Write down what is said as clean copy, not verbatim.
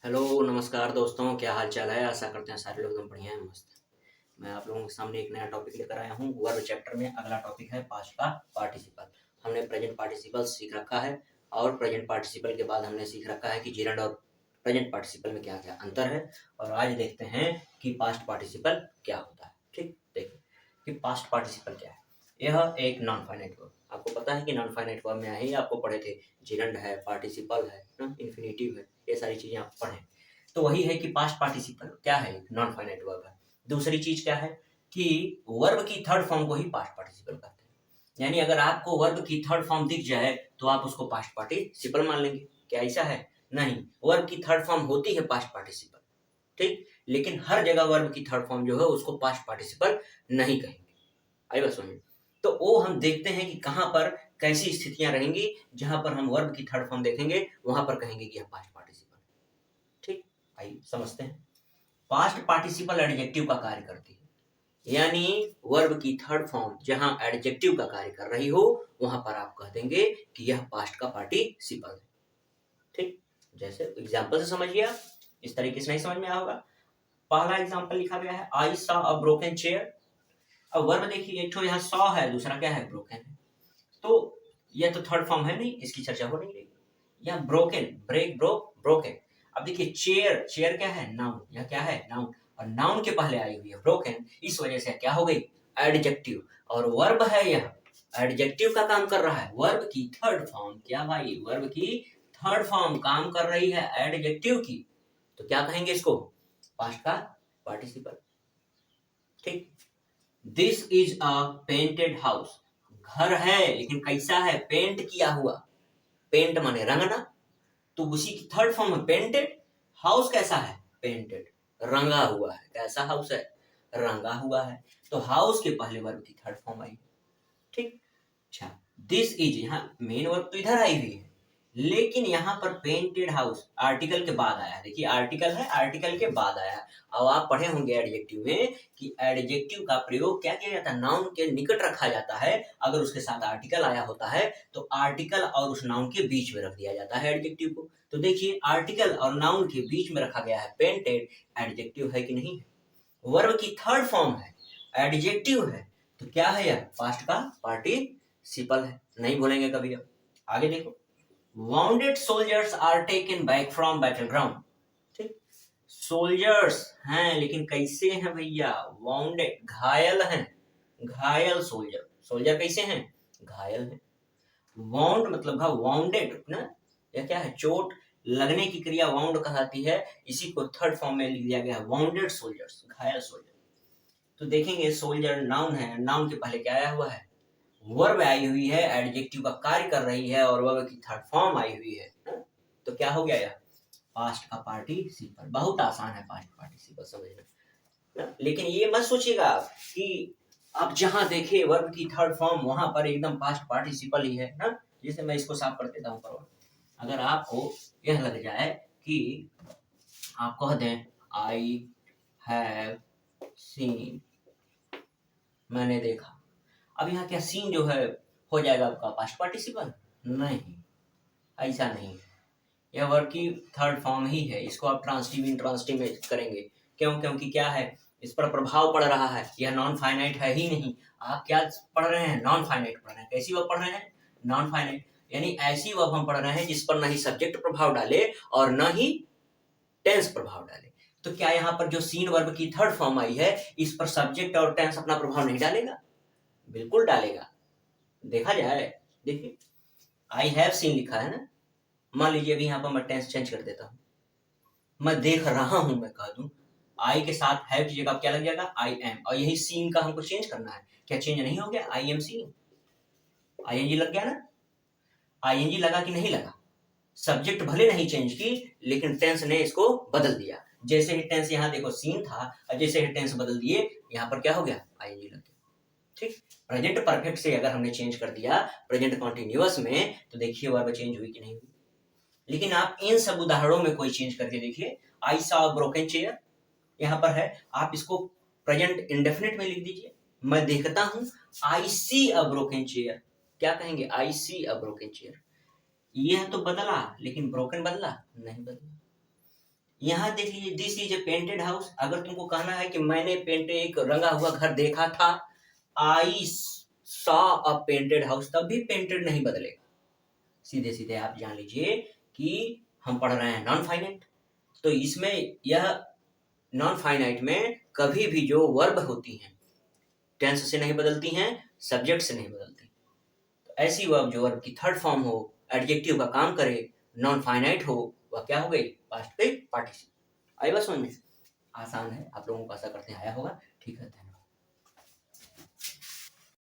Hello नमस्कार दोस्तों, क्या हाल चाल है। आशा करते हैं सारे लोग एकदम बढ़िया हैं, मस्त हैं। मैं आप लोगों के सामने एक नया टॉपिक लेकर आया हूँ। वर्ब चैप्टर में अगला टॉपिक है पास्ट का पार्टिसिपल। हमने प्रेजेंट पार्टिसिपल सीख रखा है और प्रेजेंट पार्टिसिपल के बाद हमने सीख रखा है कि जेरेंड और प्रेजेंट पार्टिसिपल में क्या क्या अंतर है। और आज देखते हैं कि पास्ट पार्टिसिपल क्या होता है। ठीक, देखिए कि पास्ट पार्टिसिपल क्या है। यह एक नॉन फाइनाइट वर्ब, आपको पता है कि नॉन फाइनाइट वर्ब में ही आपको पढ़े थे। जेरेंड है, पार्टिसिपल है ना, इन्फिनेटिव है, ये सारी चीजें आप पढ़ें। तो वही है कि पास्ट पार्टिसिपल क्या है, नॉन फाइनाइट वर्ब है। दूसरी चीज क्या है कि वर्ब की थर्ड फॉर्म को ही पास्ट पार्टिसिपल कहते हैं। यानी अगर आपको वर्ब की थर्ड फॉर्म दिख जाए तो आप उसको पास्ट पार्टिसिपल मान लेंगे। क्या ऐसा है? नहीं, वर्ब की थर्ड फॉर्म होती है पास्ट पार्टिसिपल, ठीक, लेकिन हर जगह वर्ब की थर्ड फॉर्म जो है उसको पास्ट पार्टिसिपल नहीं कहेंगे। आई बात समझ? तो वो हम देखते हैं कि कहां पर कैसी स्थितियां रहेंगी जहां पर हम वर्ब की थर्ड फॉर्म देखेंगे, वहां पर कहेंगे कि यह पास्ट पार्टिसिपल। ठीक, आइए समझते हैं। पास्ट पार्टिसिपल एडजेक्टिव का कार्य करती है, यानी वर्ब की थर्ड फॉर्म जहां एडजेक्टिव का कार्य कर रही हो वहां पर आप कह देंगे कि यह पास्ट का पार्टिसिपल है। ठीक, जैसे एग्जांपल से समझिए आप, इस तरीके से नहीं समझ में आया होगा। पहला एग्जांपल लिखा गया है, I saw a broken chair. अब वर्ब देखिए, एक तो यहाँ सॉ है, दूसरा क्या है, ब्रोकन है। तो यह तो थर्ड फॉर्म है नहीं, इसकी चर्चा हो नहीं रही। यहाँ ब्रोकन, ब्रेक, ब्रोक, ब्रोकन। अब देखिए चेयर, चेयर क्या है, नाउन। यह क्या है, नाउन। और नाउन के पहले आई हुई है ब्रोकन, इस वजह से क्या हो गई, एडजेक्टिव। और वर्ब है, यह एडजेक्टिव का काम कर रहा है। वर्ब की थर्ड फॉर्म, क्या भाई, वर्ब की थर्ड फॉर्म काम कर रही है एडजेक्टिव की, तो क्या कहेंगे इसको, पास्ट का पार्टिसिपल। ठीक, this is a painted house. घर है लेकिन कैसा है, पेंट किया हुआ। पेंट माने रंगना, तो उसी की थर्ड फॉर्म है पेंटेड। हाउस कैसा है, पेंटेड, रंगा हुआ है। कैसा हाउस है, रंगा हुआ है। तो हाउस के पहले वर्ब की थर्ड फॉर्म आई। ठीक, अच्छा, दिस इज, यहाँ मेन वर्ब तो इधर आई हुई है, लेकिन यहाँ पर पेंटेड हाउस आर्टिकल के बाद आया। देखिए आर्टिकल है, आर्टिकल के बाद आया। अब आप पढ़े होंगे एडजेक्टिव में कि एडजेक्टिव का प्रयोग क्या किया जाता है, नाउन के निकट रखा जाता है। अगर उसके साथ आर्टिकल आया होता है तो आर्टिकल और उस नाउन के बीच में रख दिया जाता है एडजेक्टिव को। तो देखिए आर्टिकल और नाउन के बीच में रखा गया है पेंटेड, एडजेक्टिव है कि नहीं है। वर्ब की थर्ड फॉर्म है, एडजेक्टिव है, तो क्या है, यह पास्ट का पार्टिसिपल है। नहीं भूलेंगे कभी। अब आगे देखो, wounded soldiers are taken back from battle ground. ठीक, सोल्जर्स हैं लेकिन कैसे हैं भैया, वाउंडेड, घायल हैं। घायल सोल्जर, सोल्जर कैसे हैं, घायल हैं। वाउंड मतलब वाउंडेड ना, यह क्या है, चोट लगने की क्रिया वाउंड कहलाती है। इसी को थर्ड फॉर्म में लिख दिया गया है, वाउंडेड सोल्जर्स, घायल सोल्जर। तो देखेंगे सोल्जर नाउन है, नाउन के पहले क्या आया हुआ है, वर्ब आई हुई है, एडजेक्टिव का कार्य कर रही है और वर्ब की थर्ड फॉर्म आई हुई है ना? तो क्या हो गया यह, पास्ट का पार्टिसिपल। बहुत आसान है पास्ट पार्टिसिपल समझना ना? लेकिन ये मत सोचिएगा आप कि आप जहां देखे वर्ब की थर्ड फॉर्म वहां पर एकदम पास्ट पार्टिसिपल ही है ना। जैसे मैं इसको साफ कर देता हूँ पर, अगर आपको यह लग जाए कि आप कह दें आई हैव सीन, मैंने देखा। अब यहाँ क्या सीन जो है हो जाएगा आपका पास्ट पार्टिसिपल? नहीं, ऐसा नहीं। यह वर्ब की थर्ड फॉर्म ही है, इसको आप ट्रांसटिव इंट्रांसटिव में करेंगे। क्यों? क्योंकि क्या है, इस पर प्रभाव पड़ रहा है। यह नॉन फाइनाइट है ही नहीं। आप क्या पढ़ रहे हैं, नॉन फाइनाइट पढ़ रहे हैं। कैसी वर्ब पढ़ रहे हैं, नॉन फाइनाइट, यानी ऐसी वर्ब हम पढ़ रहे हैं जिस पर न ही सब्जेक्ट प्रभाव डाले और न ही टेंस प्रभाव डाले। तो क्या यहाँ पर जो सीन वर्ब की थर्ड फॉर्म आई है, इस पर सब्जेक्ट और टेंस अपना प्रभाव नहीं डालेगा? बिल्कुल डालेगा। देखा जाए, देखिए आई हैव सीन लिखा है ना, मान लीजिए अभी यहाँ पर मैं टेंस चेंज कर देता हूँ, मैं देख रहा हूं, मैं कह दूं आई के साथ हैव की जगह क्या लग जाएगा, आई एम। और यही सीन का हमको चेंज करना है। क्या चेंज नहीं हो गया, आई एम सीन, आईएनजी लग गया ना। आईएनजी लगा कि नहीं लगा, सब्जेक्ट भले नहीं चेंज की लेकिन टेंस ने इसको बदल दिया। जैसे ही टेंस यहाँ देखो सीन था और जैसे ही टेंस बदल दिए यहाँ पर क्या हो गया, आईएनजी लग गया। ठीक, प्रेजेंट परफेक्ट से अगर हमने चेंज कर दिया प्रेजेंट कॉन्टिन्यूअस में, तो देखिए वर्ब चेंज हुई कि नहीं हुई। लेकिन आप इन सब उदाहरणों में कोई चेंज करके देखिए, आई सॉ ब्रोकन चेयर यहाँ पर है, आप इसको प्रेजेंट इंडेफिनिट में लिख दीजिए, मैं देखता हूं आई सी अ ब्रोकन चेयर। क्या कहेंगे, आई सी अ ब्रोकन चेयर। यह तो बदला लेकिन ब्रोकन बदला नहीं, बदला। यहाँ देख लीजिए, this is a painted house. अगर तुमको कहना है कि मैंने एक रंगा हुआ घर देखा था, I saw a painted house, तब भी पेंटेड नहीं बदलेगा। सीधे सीधे आप जान लीजिए कि हम पढ़ रहे हैं नॉन फाइनाइट। तो इसमें यह नॉन फाइनाइट में कभी भी जो वर्ब होती हैं टेंस से नहीं बदलती हैं, सब्जेक्ट से नहीं बदलती। तो ऐसी वर्ब जो वर्ब की थर्ड फॉर्म हो, एडजेक्टिव का काम करे, नॉन फाइनाइट हो, वह क्या हो गई? पास्ट पे पार्टिसिपल। आई बात समझ में? आसान है, आप लोगों को आशा करते हैं आया होगा। ठीक है।